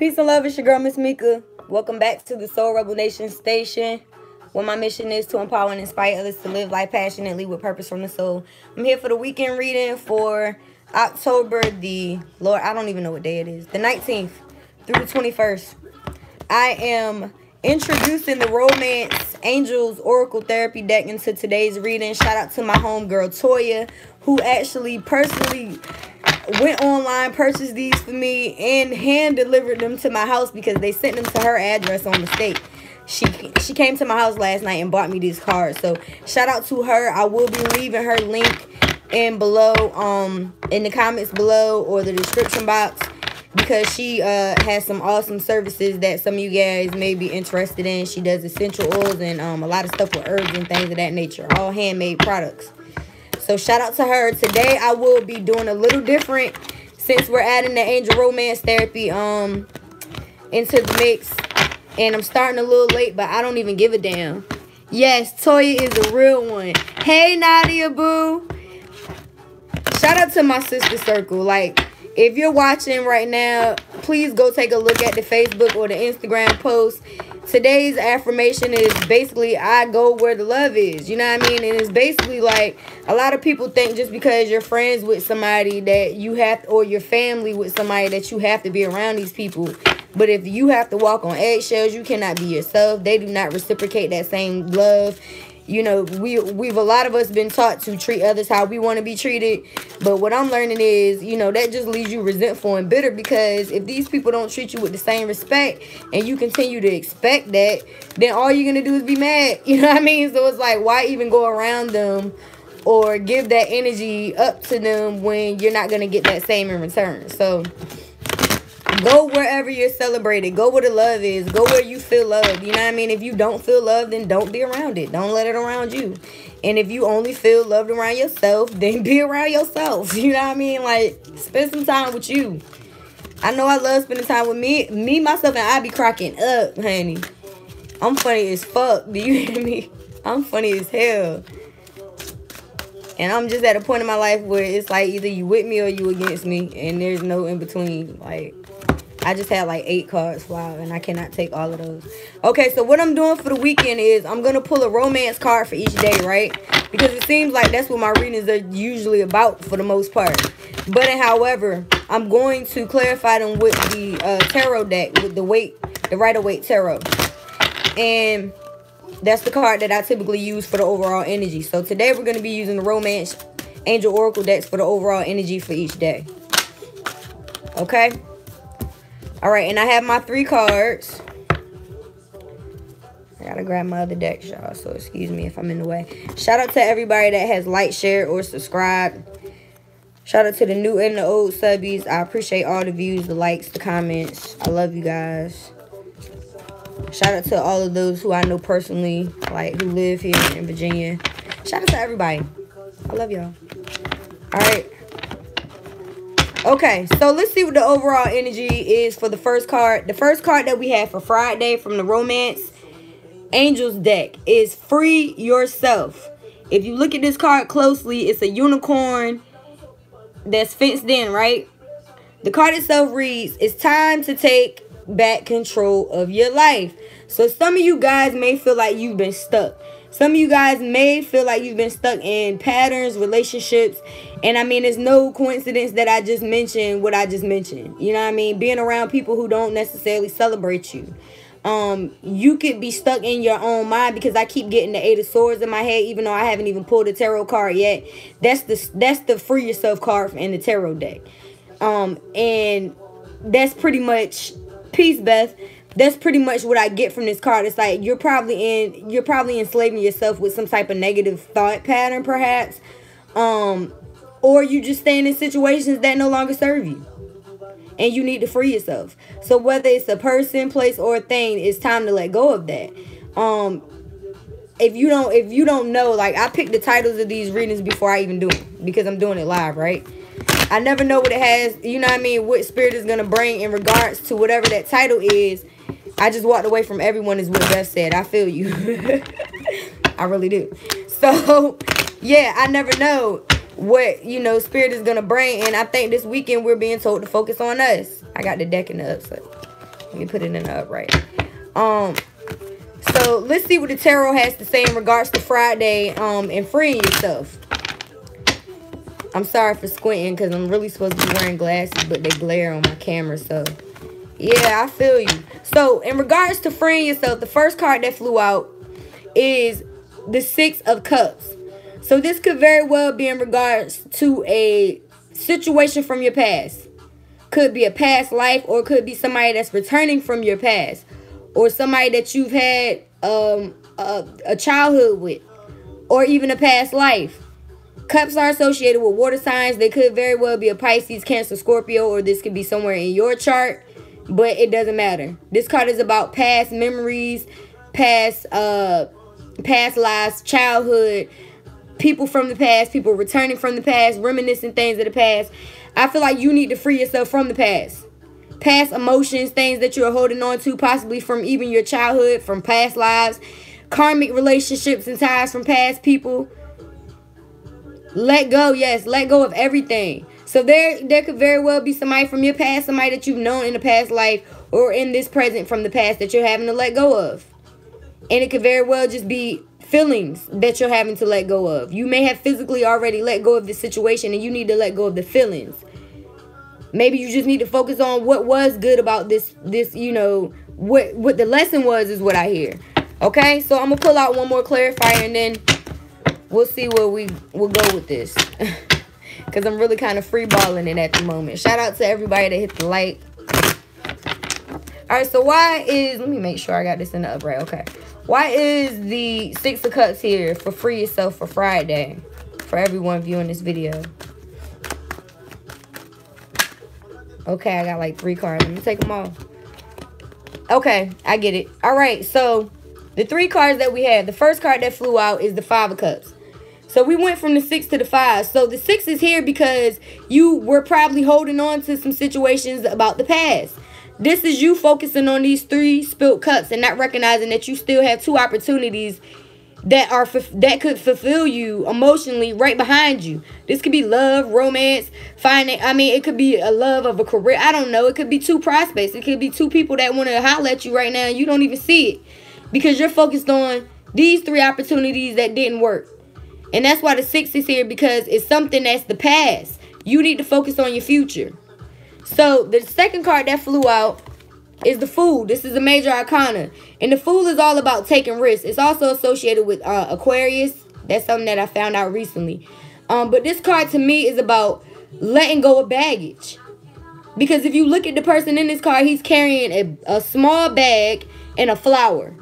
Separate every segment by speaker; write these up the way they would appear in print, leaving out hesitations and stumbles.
Speaker 1: Peace and love, it's your girl, Miss Mika. Welcome back to the Soul Rebel Nation station, where my mission is to empower and inspire others to live life passionately with purpose from the soul. I'm here for the weekend reading for October I don't even know what day it is, the 19th through the 21st. I am introducing the Romance Angels Oracle Therapy deck into today's reading. Shout out to my homegirl, Toya, who actually personally went online, purchased these for me, and hand delivered them to my house because they sent them to her address on mistake. She came to my house last night and bought me these cards. So shout out to her. I will be leaving her link in the comments below or the description box, because she has some awesome services that some of you guys may be interested in. She does essential oils and a lot of stuff with herbs and things of that nature, all handmade products. So shout out to her. Today I will be doing a little different since we're adding the Angel Romance Therapy into the mix. And I'm starting a little late, but I don't even give a damn. Yes, Toya is a real one. Hey, Nadia Boo. Shout out to my sister circle. Like, if you're watching right now, please go take a look at the Facebook or the Instagram post. Today's affirmation is basically, I go where the love is. You know what I mean? And it's basically like, a lot of people think just because you're friends with somebody that you have, or your family with somebody, that you have to be around these people. But if you have to walk on eggshells, you cannot be yourself. They do not reciprocate that same love. You know, we've a lot of us been taught to treat others how we want to be treated. But what I'm learning is, you know, that just leaves you resentful and bitter, because if these people don't treat you with the same respect and you continue to expect that, then all you're going to do is be mad. You know what I mean? So it's like, why even go around them or give that energy up to them when you're not going to get that same in return? So go wherever you're celebrated. Go where the love is. Go where you feel loved. You know what I mean? If you don't feel loved, then don't be around it. Don't let it around you. And if you only feel loved around yourself, then be around yourself. You know what I mean? Like, spend some time with you. I know I love spending time with me, myself, and I be cracking up, honey. I'm funny as fuck. Do you hear me? I'm funny as hell. And I'm just at a point in my life where it's like, either you with me or you against me, and there's no in between. Like, I just had like 8 cards fly out, and I cannot take all of those. Okay, so what I'm doing for the weekend is I'm going to pull a romance card for each day, right? Because it seems like that's what my readings are usually about for the most part. But however, I'm going to clarify them with the tarot deck, with the Rider-Waite Tarot. And that's the card that I typically use for the overall energy. So today we're going to be using the Romance Angel Oracle decks for the overall energy for each day. Okay? Alright, and I have my 3 cards. I gotta grab my other deck, y'all, so excuse me if I'm in the way. Shout out to everybody that has liked, shared, or subscribed. Shout out to the new and the old subbies. I appreciate all the views, the likes, the comments. I love you guys. Shout out to all of those who I know personally, like, who live here in Virginia. Shout out to everybody. I love y'all. Alright. Okay, so let's see what the overall energy is for the first card. The first card that we have for Friday from the Romance Angels deck is Free Yourself. If you look at this card closely, it's a unicorn that's fenced in, right? The card itself reads, it's time to take back control of your life. So some of you guys may feel like you've been stuck. Some of you guys may feel like you've been stuck in patterns, relationships. And I mean, it's no coincidence that I just mentioned what I just mentioned. You know what I mean? Being around people who don't necessarily celebrate you. You could be stuck in your own mind, because I keep getting the 8 of Swords in my head, even though I haven't even pulled a tarot card yet. That's the Free Yourself card in the tarot deck. And that's pretty much, peace, Beth. That's pretty much what I get from this card. It's like you're probably enslaving yourself with some type of negative thought pattern, perhaps. Or you just staying in situations that no longer serve you, and you need to free yourself. So whether it's a person, place, or a thing, it's time to let go of that. If you don't know, like, I pick the titles of these readings before I even do them, because I'm doing it live, right? I never know what it has, you know what I mean, what spirit is going to bring in regards to whatever that title is. I just walked away from everyone, is what Beth said. I feel you. I really do. So, yeah, I never know what, you know, spirit is going to bring. And I think this weekend we're being told to focus on us. I got the deck in the upside. Let me put it in the upright. So let's see what the tarot has to say in regards to Friday and freeing yourself. I'm sorry for squinting because I'm really supposed to be wearing glasses, but they glare on my camera. So yeah, I feel you. So in regards to freeing yourself, the first card that flew out is the Six of Cups. So this could very well be in regards to a situation from your past. Could be a past life, or could be somebody that's returning from your past, or somebody that you've had a childhood with, or even a past life. Cups are associated with water signs. They could very well be a Pisces, Cancer, Scorpio, or this could be somewhere in your chart, but it doesn't matter. This card is about past memories, past lives, childhood, people from the past, people returning from the past, reminiscing things of the past. I feel like you need to free yourself from the past. Past emotions, things that you're holding on to, possibly from even your childhood, from past lives, karmic relationships and ties from past people. Let go, yes, let go of everything. So there could very well be somebody from your past, somebody that you've known in the past life or in this present from the past that you're having to let go of. And it could very well just be feelings that you're having to let go of. You may have physically already let go of the situation and you need to let go of the feelings. Maybe you just need to focus on what was good about this, you know, what the lesson was is what I hear. Okay, so I'm going to pull out one more clarifier and then we'll see where we'll go with this. Because I'm really kind of freeballing it at the moment. Shout out to everybody that hit the like. Alright, so why is... Let me make sure I got this in the upright. Okay. Why is the Six of Cups here for Free Yourself for Friday? For everyone viewing this video. Okay, I got like 3 cards. Let me take them off. Okay, I get it. Alright, so the 3 cards that we had. The first card that flew out is the Five of Cups. So we went from the 6 to the 5. So the 6 is here because you were probably holding on to some situations about the past. This is you focusing on these 3 spilled cups and not recognizing that you still have 2 opportunities that could fulfill you emotionally right behind you. This could be love, romance, finance. I mean, it could be a love of a career. I don't know. It could be 2 prospects. It could be 2 people that want to holler at you right now and you don't even see it because you're focused on these 3 opportunities that didn't work. And that's why the 6 is here, because it's something that's the past. You need to focus on your future. So the second card that flew out is the Fool. This is a major arcana. And the Fool is all about taking risks. It's also associated with Aquarius. That's something that I found out recently. But this card to me is about letting go of baggage. Because if you look at the person in this card, he's carrying a small bag and a flower.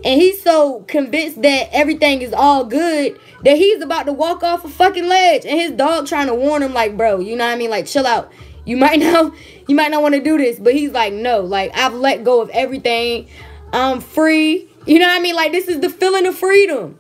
Speaker 1: And he's so convinced that everything is all good that he's about to walk off a fucking ledge. And his dog trying to warn him like, bro, you know what I mean? Like, chill out. You might not want to do this. But he's like, no, like, I've let go of everything. I'm free. You know what I mean? Like, this is the feeling of freedom.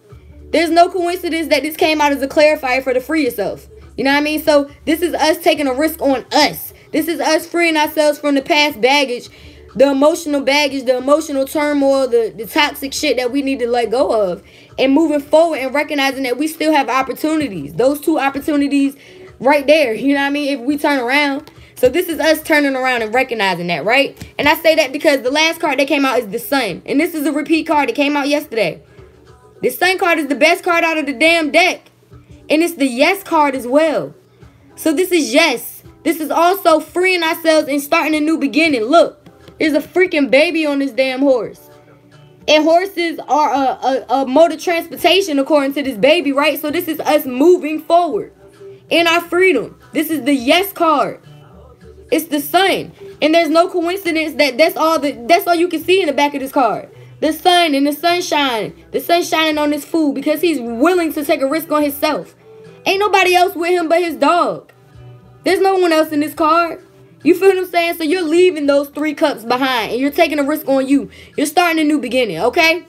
Speaker 1: There's no coincidence that this came out as a clarifier for the Free Yourself. You know what I mean? So this is us taking a risk on us. This is us freeing ourselves from the past baggage. The emotional baggage, the emotional turmoil, the toxic shit that we need to let go of. And moving forward and recognizing that we still have opportunities. Those 2 opportunities right there. You know what I mean? If we turn around. So this is us turning around and recognizing that, right? And I say that because the last card that came out is the Sun. And this is a repeat card that came out yesterday. The Sun card is the best card out of the damn deck. And it's the Yes card as well. So this is yes. This is also freeing ourselves and starting a new beginning. Look. There's a freaking baby on this damn horse. And horses are a mode of transportation according to this baby, right? So this is us moving forward in our freedom. This is the Yes card. It's the Sun. And there's no coincidence that that's all you can see in the back of this card. The sun and the sunshine. The sun shining on this fool because he's willing to take a risk on himself. Ain't nobody else with him but his dog. There's no one else in this card. You feel what I'm saying? So you're leaving those 3 cups behind and you're taking a risk on you. You're starting a new beginning, okay?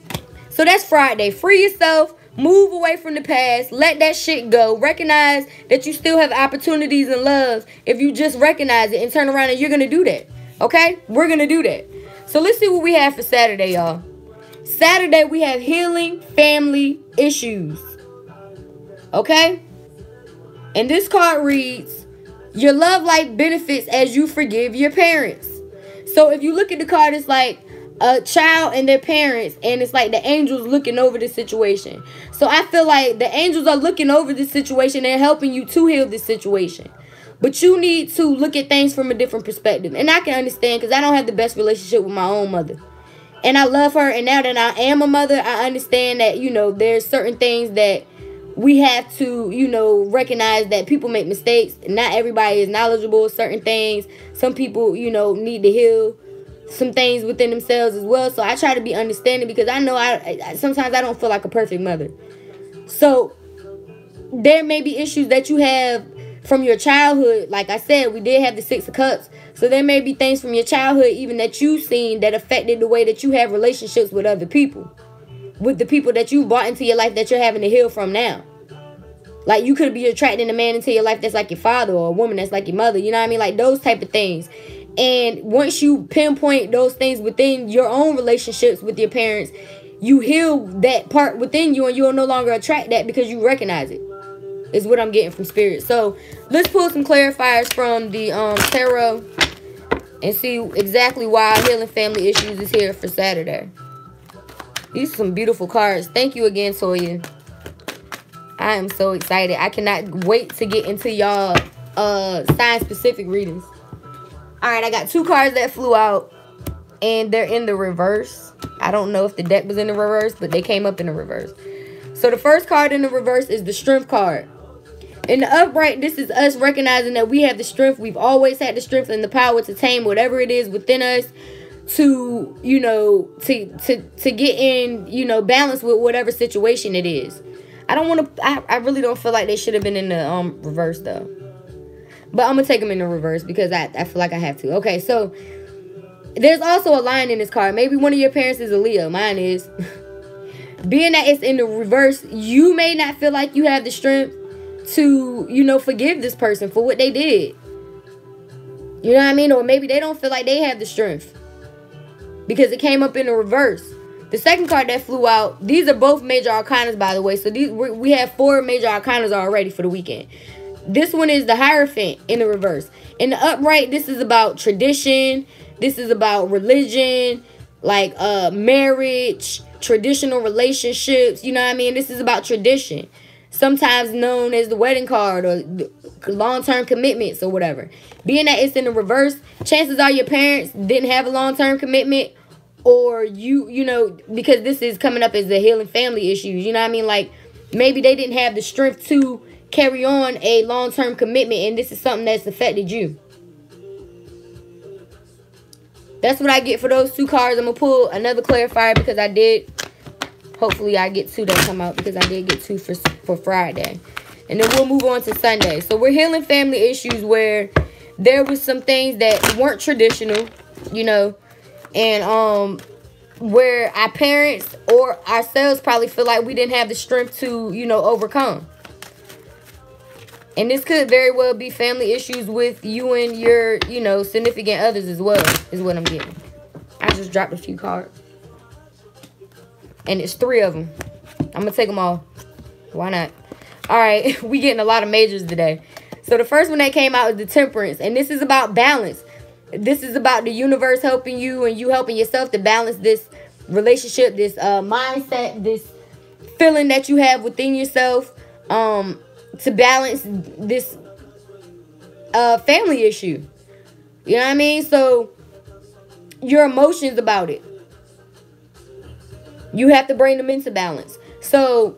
Speaker 1: So that's Friday. Free yourself. Move away from the past. Let that shit go. Recognize that you still have opportunities and love if you just recognize it and turn around and you're going to do that, okay? We're going to do that. So let's see what we have for Saturday, y'all. Saturday, we have healing family issues, okay? And this card reads, your love life benefits as you forgive your parents. So if you look at the card, it's like a child and their parents, and it's like the angels looking over the situation. So I feel like the angels are looking over this situation and helping you to heal this situation. But you need to look at things from a different perspective. And I can understand, because I don't have the best relationship with my own mother. And I love her, and now that I am a mother, I understand that, you know, there's certain things that we have to, you know, recognize that people make mistakes. Not everybody is knowledgeable of certain things. Some people, you know, need to heal some things within themselves as well. So I try to be understanding, because I know I sometimes I don't feel like a perfect mother. So there may be issues that you have from your childhood. Like I said, we did have the Six of Cups. So there may be things from your childhood even that you've seen that affected the way that you have relationships with other people. With the people that you brought into your life that you're having to heal from now. Like, you could be attracting a man into your life that's like your father, or a woman that's like your mother. You know what I mean? Like, those type of things. And once you pinpoint those things within your own relationships with your parents, you heal that part within you, and you'll no longer attract that because you recognize it. Is what I'm getting from Spirit. So let's pull some clarifiers from the tarot and see exactly why Healing Family Issues is here for Saturday. These are some beautiful cards. Thank you again, Toya. I am so excited. I cannot wait to get into y'all sign-specific readings. Alright, I got 2 cards that flew out, and they're in the reverse. I don't know if the deck was in the reverse, but they came up in the reverse. So the first card in the reverse is the Strength card. In the upright, this is us recognizing that we have the strength. We've always had the strength and the power to tame whatever it is within us, to, you know, to get in, you know, balance with whatever situation it is. I really don't feel like they should have been in the reverse though. But I'm going to take them in the reverse because I feel like I have to. Okay, so there's also a line in this card. Maybe one of your parents is a Leo. Mine is. Being that it's in the reverse, you may not feel like you have the strength to, you know, forgive this person for what they did. You know what I mean? Or maybe they don't feel like they have the strength because it came up in the reverse. The second card that flew out, these are both major arcanas, by the way. So we have 4 major arcanas already for the weekend. This one is the Hierophant in the reverse. In the upright, this is about tradition. This is about religion, like marriage, traditional relationships. You know what I mean? This is about tradition. Sometimes known as the wedding card or long-term commitments or whatever. Being that it's in the reverse, chances are your parents didn't have a long-term commitment, or you know, because this is coming up as the Healing Family Issues. You know what I mean? Like, maybe they didn't have the strength to carry on a long-term commitment, and this is something that's affected you. That's what I get for those 2 cards. I'm going to pull another clarifier because I did. Hopefully I get 2 that come out because I did get 2 for Friday. And then we'll move on to Sunday. So we're healing family issues where there was some things that weren't traditional, you know. And where our parents or ourselves probably feel like we didn't have the strength to, you know, overcome. And this could very well be family issues with you and your, you know, significant others as well, is what I'm getting. I just dropped a few cards. And it's 3 of them. I'm going to take them all. Why not? All right, we getting a lot of majors today. So the first one that came out is the Temperance. And this is about balance. This is about the universe helping you and you helping yourself to balance this relationship, this mindset, this feeling that you have within yourself, to balance this family issue. You know what I mean? So your emotions about it, you have to bring them into balance. So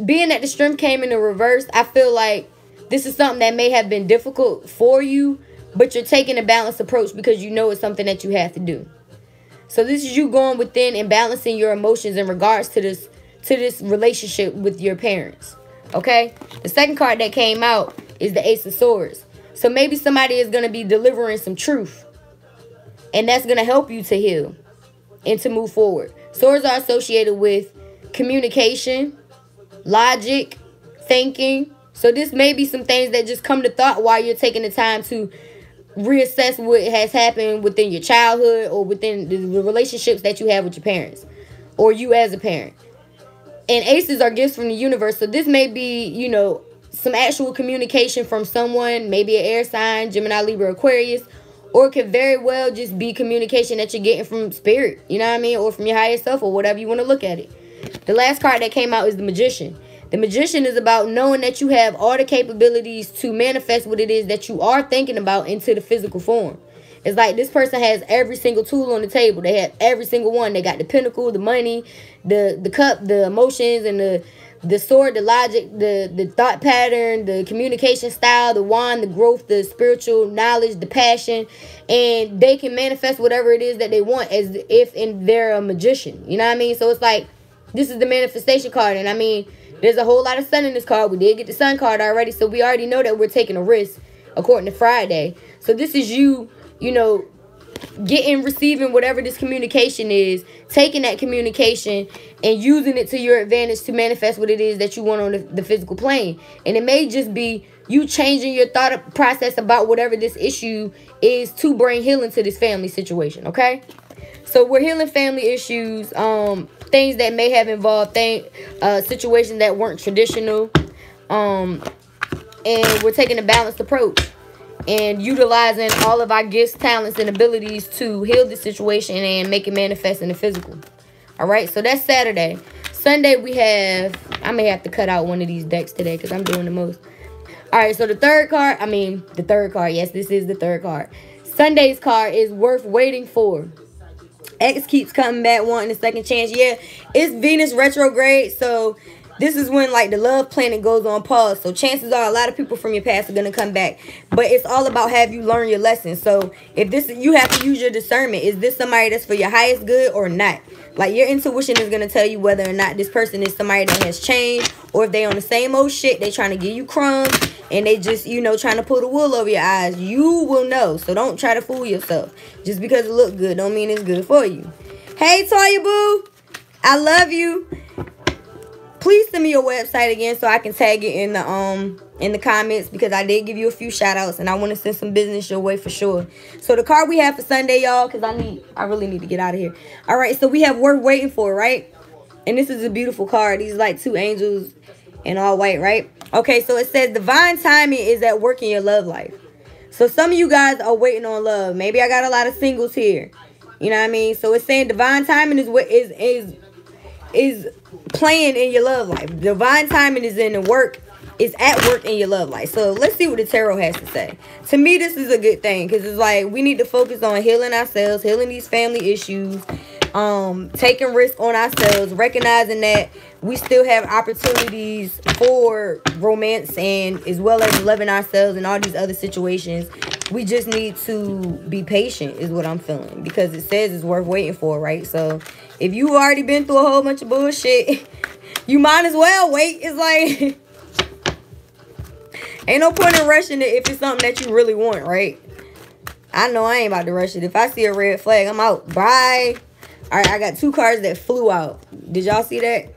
Speaker 1: being that the strength came in the reverse, I feel like this is something that may have been difficult for you, but you're taking a balanced approach because you know it's something that you have to do. So this is you going within and balancing your emotions in regards to this relationship with your parents. Okay? The second card that came out is the Ace of Swords. So maybe somebody is going to be delivering some truth. And that's going to help you to heal and to move forward. Swords are associated with communication, logic, thinking. So this may be some things that just come to thought while you're taking the time to reassess what has happened within your childhood or within the relationships that you have with your parents or you as a parent. And aces are gifts from the universe. So this may be, you know, some actual communication from someone, maybe an air sign, Gemini, Libra, Aquarius, or it could very well just be communication that you're getting from spirit, you know what I mean, or from your higher self, or whatever you want to look at it. The last card that came out is the Magician. The Magician is about knowing that you have all the capabilities to manifest what it is that you are thinking about into the physical form. It's like this person has every single tool on the table. They have every single one. They got the pentacle, the money, the cup, the emotions, and the sword, the logic, the thought pattern, the communication style, the wand, the growth, the spiritual knowledge, the passion. And they can manifest whatever it is that they want as if they're a magician. You know what I mean? So it's like, this is the manifestation card. And I mean, there's a whole lot of sun in this card. We did get the sun card already. So we already know that we're taking a risk according to Friday. So this is you, you know, receiving whatever this communication is, taking that communication and using it to your advantage to manifest what it is that you want on the physical plane. And it may just be you changing your thought process about whatever this issue is to bring healing to this family situation, okay? So we're healing family issues, things that may have involved situations that weren't traditional, and we're taking a balanced approach and utilizing all of our gifts, talents, and abilities to heal the situation and make it manifest in the physical. All right, so that's Saturday. Sunday we have, I may have to cut out one of these decks today because I'm doing the most. All right, so the third card, yes, this is the third card. Sunday's card is worth waiting for. X keeps coming back wanting a second chance. Yeah, it's Venus retrograde, so this is when like the love planet goes on pause. So chances are a lot of people from your past are going to come back. But it's all about have you learned your lesson. So if this, you have to use your discernment. Is this somebody that's for your highest good or not? Like your intuition is going to tell you whether or not this person is somebody that has changed, or if they on the same old shit. They trying to give you crumbs and they just, you know, trying to pull the wool over your eyes. You will know. So don't try to fool yourself. Just because it look good don't mean it's good for you. Hey, Toya Boo. I love you. Please send me your website again so I can tag it in the comments, because I did give you a few shout outs and I want to send some business your way for sure. So the card we have for Sunday, y'all, because I really need to get out of here. All right, so we have worth waiting for, right? And this is a beautiful card. These are like two angels in all white, right? Okay, so it says divine timing is at work in your love life. So some of you guys are waiting on love. Maybe I got a lot of singles here. You know what I mean? So it's saying divine timing is what is playing in your love life. Divine timing is at work in your love life. So let's see what the tarot has to say. To me, this is a good thing, because it's like we need to focus on healing ourselves, healing these family issues, taking risks on ourselves, recognizing that we still have opportunities for romance, and as well as loving ourselves in all these other situations. We just need to be patient is what I'm feeling, because it says it's worth waiting for, right? So if you've already been through a whole bunch of bullshit, you might as well wait. It's like, ain't no point in rushing it if it's something that you really want, right? I know I ain't about to rush it. If I see a red flag, I'm out. Bye. All right, I got two cards that flew out. Did y'all see that?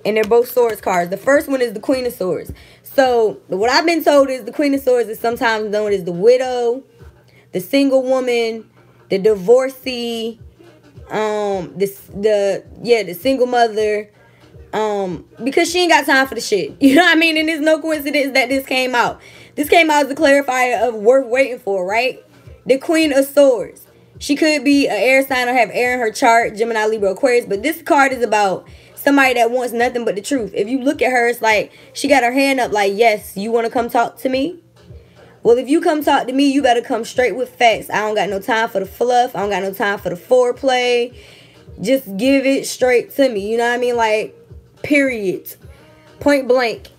Speaker 1: And they're both swords cards. The first one is the Queen of Swords. So what I've been told is the Queen of Swords is sometimes known as the widow, the single woman, the divorcee, the single mother, because she ain't got time for the shit. You know what I mean? And there's no coincidence that this came out. This came out as a clarifier of worth waiting for, right? The Queen of Swords. She could be an air sign or have air in her chart, Gemini, Libra, Aquarius, but this card is about somebody that wants nothing but the truth. If you look at her, it's like she got her hand up like, yes, you want to come talk to me? Well, if you come talk to me, you better come straight with facts. I don't got no time for the fluff. I don't got no time for the foreplay. Just give it straight to me. You know what I mean? Like, period. Point blank.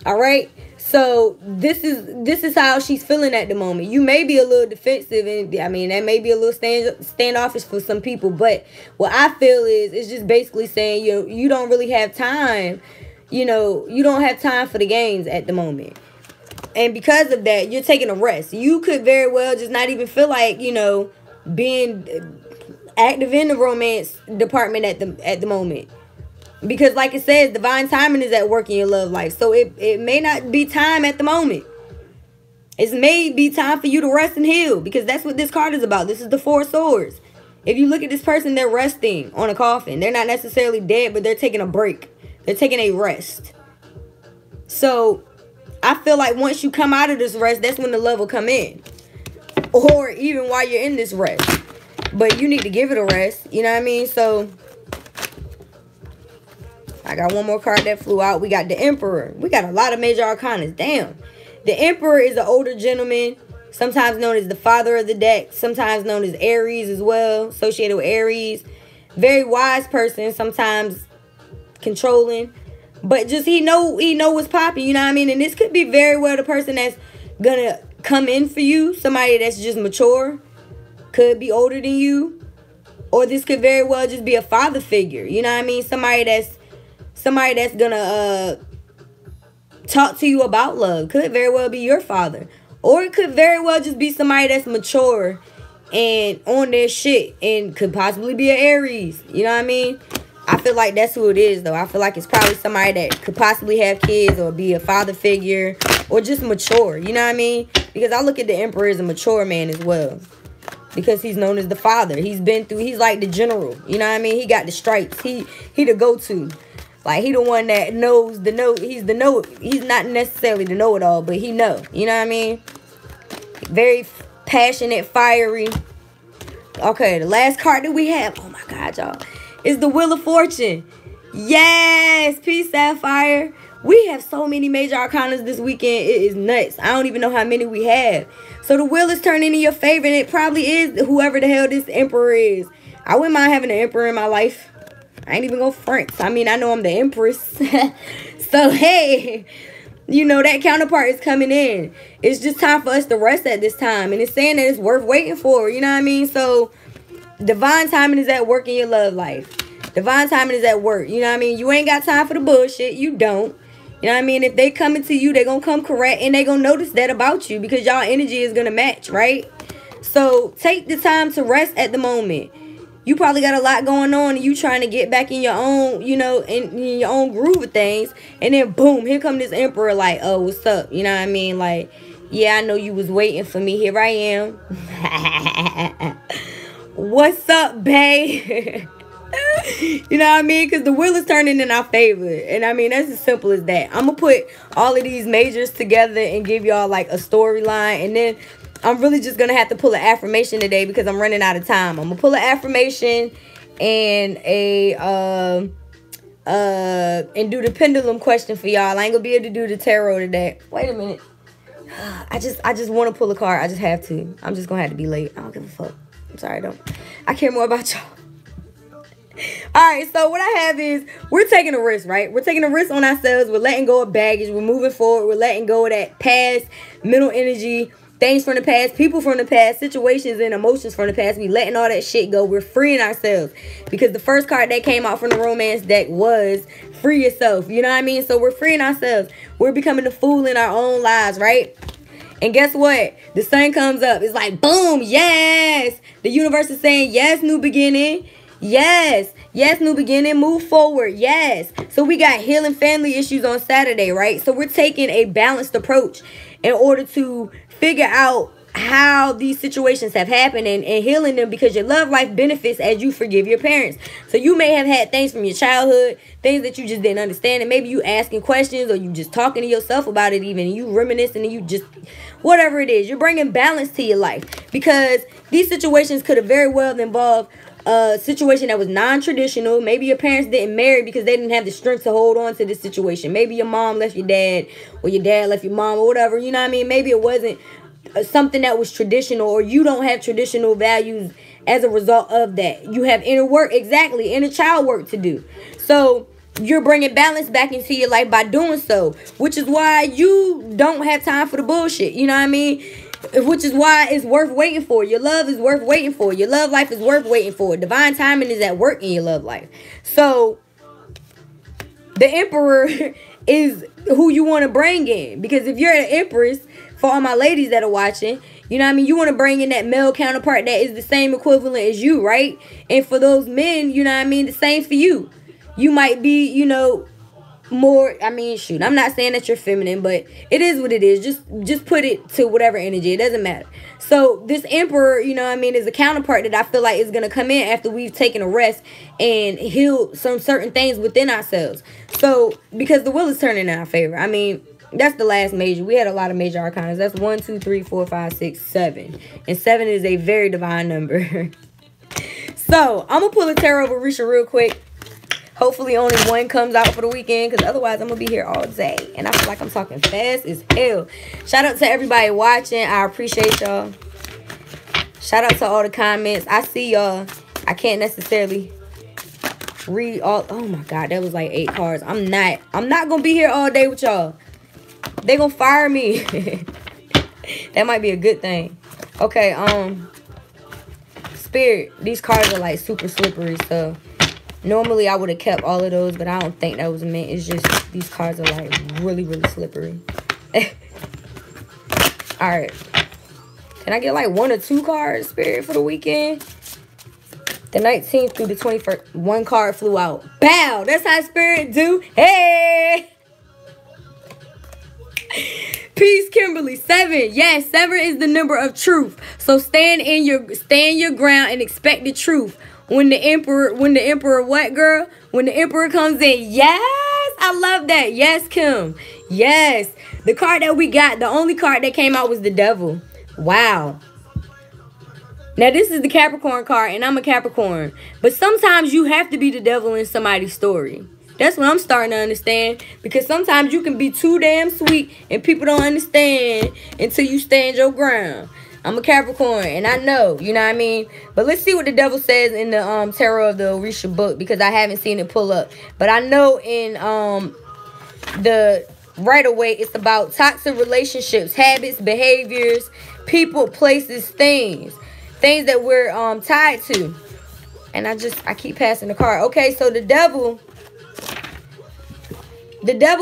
Speaker 1: All right? So this is how she's feeling at the moment. You may be a little defensive, and I mean that may be a little standoffish for some people. But what I feel is it's just basically saying you don't really have time. You know, you don't have time for the games at the moment, and because of that, you're taking a rest. You could very well just not even feel like being active in the romance department at the moment. Because like it says, divine timing is at work in your love life. So it may not be time at the moment. It may be time for you to rest and heal. Because that's what this card is about. This is the Four of Swords. If you look at this person, they're resting on a coffin. They're not necessarily dead, but they're taking a break. They're taking a rest. So I feel like once you come out of this rest, that's when the love will come in. or even while you're in this rest. But you need to give it a rest. You know what I mean? So I got one more card that flew out. We got the Emperor. We got a lot of major arcanas. Damn. The Emperor is an older gentleman, sometimes known as the father of the deck, sometimes known as Aries as well, associated with Aries. Very wise person, sometimes controlling. But just he know what's popping, you know what I mean? And this could be very well the person that's gonna come in for you. Somebody that's just mature. Could be older than you. Or this could very well just be a father figure. You know what I mean? Somebody that's gonna talk to you about love. Could very well be your father. Or it could very well just be somebody that's mature and on their shit. And could possibly be an Aries. You know what I mean? I feel like that's who it is, though. I feel like it's probably somebody that could possibly have kids or be a father figure or just mature. You know what I mean? Because I look at the Emperor as a mature man as well. Because he's known as the father. He's like the general. You know what I mean? He got the stripes. He the go-to. Like, he the one that knows the know. He's the know. He's not necessarily the know-it-all, but he know. You know what I mean? Very passionate, fiery. Okay, the last card that we have. Oh, my God, y'all. Is the Wheel of Fortune. Yes! Peace, Sapphire. We have so many major arcanas this weekend. It is nuts. I don't even know how many we have. So the wheel is turning in your favor, and it probably is whoever the hell this Emperor is. I wouldn't mind having an Emperor in my life. I ain't even gonna front. I mean, I know I'm the Empress. So, hey, you know, that counterpart is coming in. It's just time for us to rest at this time. And it's saying that it's worth waiting for. You know what I mean? So, divine timing is at work in your love life. Divine timing is at work. You know what I mean? You ain't got time for the bullshit. You don't. You know what I mean? If they coming to you, they gonna come correct, and they gonna notice that about you because y'all energy is gonna match, right? So take the time to rest at the moment. You probably got a lot going on, and you trying to get back in your own, you know, in your own groove of things, and then boom, here come this Emperor like, oh, what's up? You know what I mean? Like, yeah, I know you was waiting for me. Here I am. What's up, bae? You know what I mean? Because the wheel is turning in our favor. And I mean, that's as simple as that. I'm going to put all of these majors together and give y'all like a storyline. And then I'm really just going to have to pull an affirmation today because I'm running out of time. I'm going to pull an affirmation and and do the pendulum question for y'all. I ain't going to be able to do the tarot today. Wait a minute. I just want to pull a card. I just have to. I'm just going to have to be late. I don't give a fuck. I'm sorry, I care more about y'all. Alright, so what I have is we're taking a risk, right? We're taking a risk on ourselves. We're letting go of baggage. We're moving forward. We're letting go of that past mental energy, things from the past, people from the past, situations and emotions from the past. We letting all that shit go. We're freeing ourselves because the first card that came out from the romance deck was free yourself. You know what I mean? So we're freeing ourselves. We're becoming the fool in our own lives, right? And guess what? The sun comes up. It's like, boom, yes. The universe is saying, yes, new beginning. Yes. Yes, new beginning. Move forward. Yes. So we got healing family issues on Saturday, right? So we're taking a balanced approach in order to figure out how these situations have happened and healing them because your love life benefits as you forgive your parents. So you may have had things from your childhood, things that you just didn't understand, and maybe you asking questions or you just talking to yourself about it even, and you reminiscing and you just, whatever it is, you're bringing balance to your life because these situations could have very well involved a situation that was non-traditional. Maybe your parents didn't marry because they didn't have the strength to hold on to this situation. Maybe your mom left your dad or your dad left your mom or whatever. You know what I mean? Maybe it wasn't something that was traditional, or you don't have traditional values as a result of that. You have inner work, exactly, inner child work to do. So you're bringing balance back into your life by doing so, which is why you don't have time for the bullshit. You know what I mean? Which is why it's worth waiting for. Your love is worth waiting for. Your love life is worth waiting for. Divine timing is at work in your love life. So the Emperor is who you want to bring in. Because if you're an Empress, for all my ladies that are watching, you know what I mean? You want to bring in that male counterpart that is the same equivalent as you, right? And for those men, you know what I mean? The same for you. You might be, you know, more, I mean, shoot, I'm not saying that you're feminine, but it is what it is. Just put it to whatever energy. It doesn't matter. So this Emperor, you know what I mean, is a counterpart that I feel like is going to come in after we've taken a rest and healed some certain things within ourselves. So because the wheel is turning in our favor. I mean, That's the last major. We had a lot of major arcanas. That's 1, 2, 3, 4, 5, 6, 7. And 7 is a very divine number. So, I'm going to pull a tarot of Orisha real quick. Hopefully only one comes out for the weekend, because otherwise I'm going to be here all day. And I feel like I'm talking fast as hell. Shout out to everybody watching. I appreciate y'all. Shout out to all the comments. I see y'all. I can't necessarily read all. Oh my God, that was like 8 cards. I'm not going to be here all day with y'all. They going to fire me. That might be a good thing. Okay, Spirit, these cards are like super slippery, so normally I would have kept all of those, but I don't think that was meant. It's just these cards are like really, really slippery. Alright. Can I get like 1 or 2 cards, Spirit, for the weekend? The 19th through the 21st. 1 card flew out. Bow! That's how Spirit do. Hey! Peace, Kimberly. 7. Yes, 7 is the number of truth. So stand your ground and expect the truth. When the emperor what, girl? When the emperor comes in. Yes, I love that. Yes, Kim. Yes. The card that we got, the only card that came out was the devil. Wow. Now, this is the Capricorn card, and I'm a Capricorn. But sometimes you have to be the devil in somebody's story. That's what I'm starting to understand. Because sometimes you can be too damn sweet, and people don't understand until you stand your ground. I'm a Capricorn, and I know, you know what I mean? But let's see what the devil says in the Tarot of the Orisha book, because I haven't seen it pull up. But I know in the right away, it's about toxic relationships, habits, behaviors, people, places, things that we're tied to. And I keep passing the card. Okay, so the devil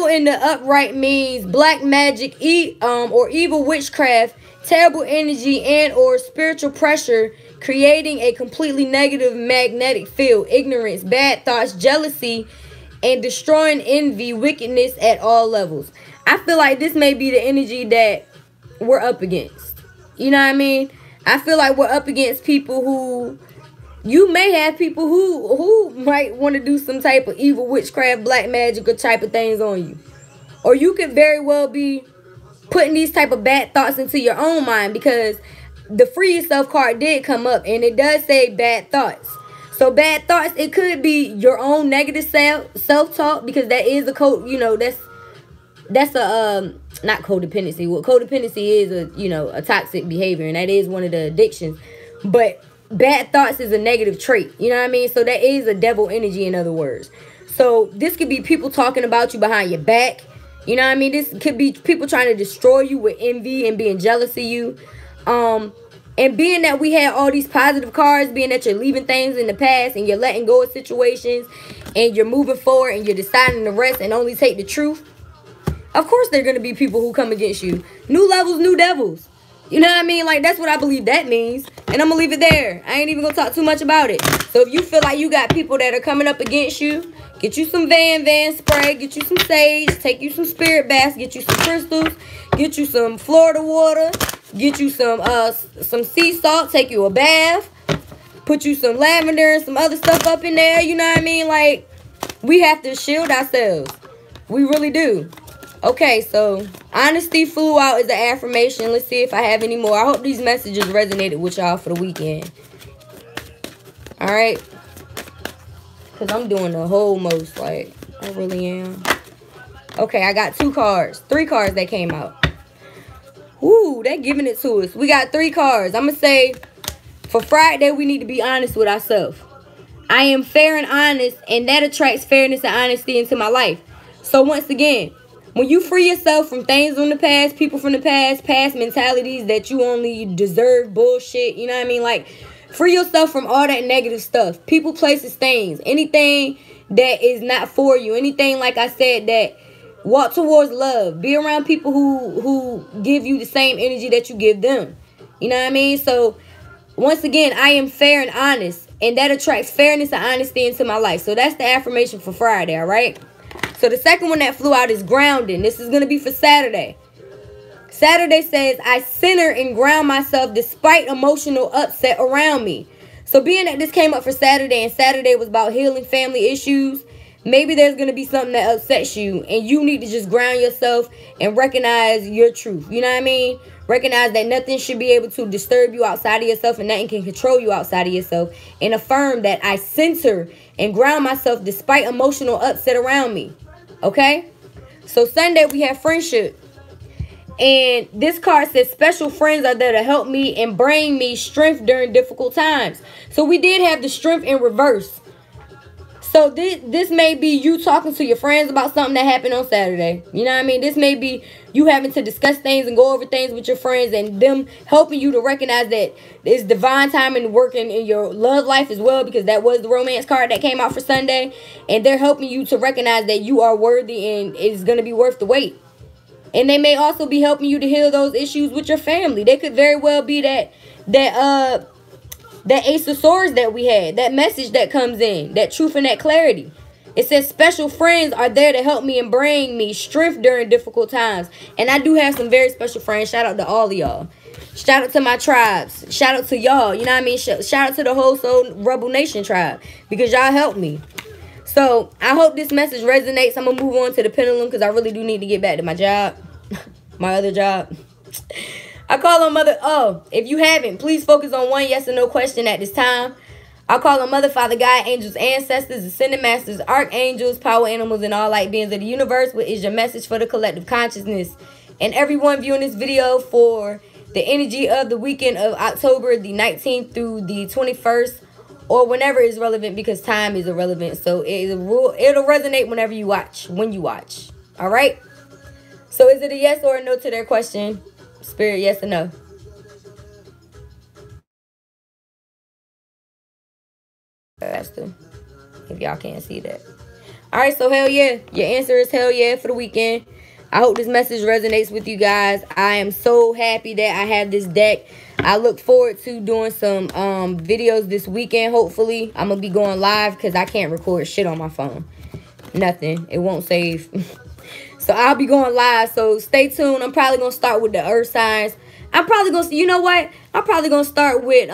Speaker 1: in the upright means black magic, or evil witchcraft, terrible energy, and or spiritual pressure, creating a completely negative magnetic field, ignorance, bad thoughts, jealousy, and destroying envy, wickedness at all levels. I feel like this may be the energy that we're up against. You know what I mean? I feel like we're up against people who, you may have people who might want to do some type of evil witchcraft, black magic, or type of things on you. Or you could very well be putting these type of bad thoughts into your own mind, because the Free Yourself card did come up, and it does say bad thoughts. So bad thoughts, it could be your own negative self-talk, because that is a code, you know, that's a not codependency. Well, codependency is a toxic behavior, and that is one of the addictions. But bad thoughts is a negative trait. You know what I mean? So that is a devil energy, in other words. So this could be people talking about you behind your back. You know what I mean? This could be people trying to destroy you with envy and being jealous of you. And being that we had all these positive cards, being that you're leaving things in the past and you're letting go of situations and you're moving forward and you're deciding to rest and only take the truth. Of course, there are going to be people who come against you. New levels, new devils. You know what I mean? Like, that's what I believe that means. And I'm going to leave it there. I ain't even going to talk too much about it. So if you feel like you got people that are coming up against you, get you some Van spray, get you some sage, take you some spirit baths, get you some crystals, get you some Florida water, get you some sea salt, take you a bath, put you some lavender and some other stuff up in there. You know what I mean? Like, we have to shield ourselves. We really do. Okay, so honesty flew out as an affirmation. Let's see if I have any more. I hope these messages resonated with y'all for the weekend. All right. Because I'm doing the whole most. Like, I really am. Okay, I got 2 cards. 3 cards that came out. Ooh, they're giving it to us. We got 3 cards. I'm going to say, for Friday, we need to be honest with ourselves. I am fair and honest, and that attracts fairness and honesty into my life. So once again, when you free yourself from things from the past, people from the past mentalities that you only deserve bullshit, you know what I mean? Like, free yourself from all that negative stuff. People, places, things. Anything that is not for you. Anything, like I said, that walk towards love. Be around people who give you the same energy that you give them. You know what I mean? So, once again, I am fair and honest. And that attracts fairness and honesty into my life. So, that's the affirmation for Friday, all right? So the second one that flew out is grounding. This is going to be for Saturday. Saturday says, I center and ground myself despite emotional upset around me. So being that this came up for Saturday, and Saturday was about healing family issues, Maybe there's going to be something that upsets you, and you need to just ground yourself and recognize your truth. You know what I mean? Recognize that nothing should be able to disturb you outside of yourself, and nothing can control you outside of yourself. And affirm that I center and ground myself despite emotional upset around me. Okay? So Sunday we have friendship. And this card says special friends are there to help me and bring me strength during difficult times. So we did have the strength in reverse. So this may be you talking to your friends about something that happened on Saturday. You know what I mean? This may be you having to discuss things and go over things with your friends, and them helping you to recognize that it's divine timing working in your love life as well, because that was the romance card that came out for Sunday. And they're helping you to recognize that you are worthy and it's going to be worth the wait. And they may also be helping you to heal those issues with your family. They could very well be that Ace of Swords that we had, that message that comes in, that truth and that clarity. It says special friends are there to help me and bring me strength during difficult times. And I do have some very special friends. Shout out to all of y'all. Shout out to my tribes. Shout out to y'all. You know what I mean? Shout out to the whole Soul Rebel Nation tribe, because y'all helped me. So I hope this message resonates. I'm going to move on to the pendulum because I really do need to get back to my job. My other job. I call on Mother. Oh, if you haven't, please focus on one yes or no question at this time. I call on Mother, Father, God, angels, ancestors, ascended masters, archangels, power animals, and all light beings of the universe. What is your message for the collective consciousness? And everyone viewing this video for the energy of the weekend of October the 19th through the 21st. Or whenever is relevant, because time is irrelevant. So it'll resonate whenever you watch, when you watch. All right? So is it a yes or a no to their question? Spirit, yes or no? Faster, if y'all can't see that. All right, so hell yeah. Your answer is hell yeah for the weekend. I hope this message resonates with you guys. I am so happy that I have this deck. I look forward to doing some videos this weekend, hopefully. I'm going to be going live because I can't record shit on my phone. Nothing. It won't save. So I'll be going live. So stay tuned. I'm probably going to start with the earth signs. I'm probably going to, you know what? I'm probably going to start with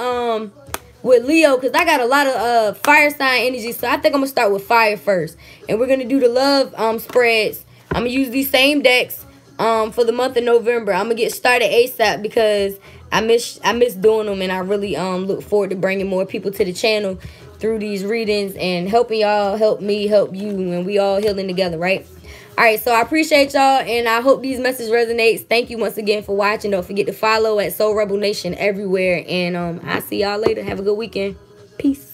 Speaker 1: Leo, because I got a lot of fire sign energy. So I think I'm going to start with fire first. And we're going to do the love spreads. I'm going to use these same decks for the month of November. I'm going to get started ASAP because I miss doing them, and I really look forward to bringing more people to the channel through these readings and helping y'all, help me, help you, and we all healing together, right? All right, so I appreciate y'all, and I hope these messages resonates. Thank you once again for watching. Don't forget to follow at Soul Rebel Nation everywhere, and I'll see y'all later. Have a good weekend. Peace.